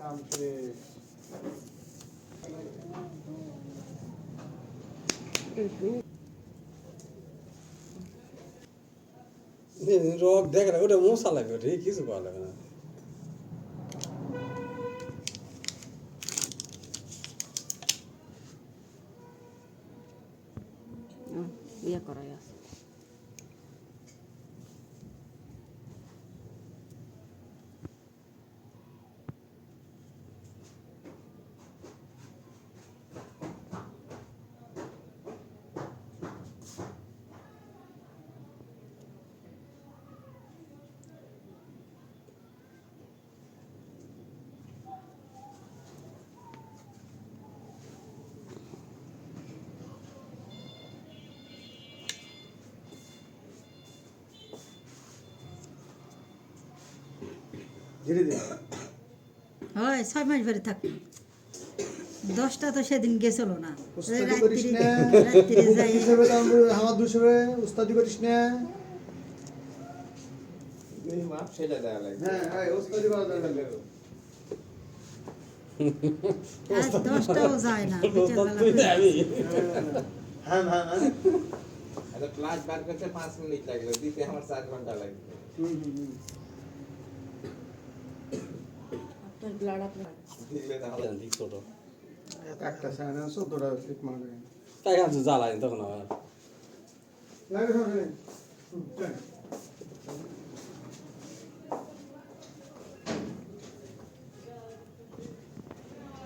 কাম শেষ। রক দেখে না ওটা মশা লাগবে ওটা কিছু করা লাগবে না ইয়ে করাই আছে ধীরে ধীরে হয় 6 মাস ভরে থাক 10টা তো সেদিন গেছিল না উস্তাদি করিস না রাত্রি যাই হিসেবে দাম আমার দুশোবে উস্তাদি করিস না এই মাপ সেটা দেওয়া লাগবে হ্যাঁ হ্যাঁ উস্তাদি করা দরকার নেই আর 10টাও যায় না বিকেলবেলা তুই যাবি হ্যাঁ হ্যাঁ হ্যাঁ আচ্ছা ক্লাস বার করতে 5 মিনিট লাগলো দিতে আমার 4 ঘন্টা লাগবে আপনার ব্লাড আপনার দিলে তাহলে ঠিক ছোট একটা সাইন আছে তোরা ঠিক মারবে তাই আনছো জ্বালাই তখন আবার লাগে সব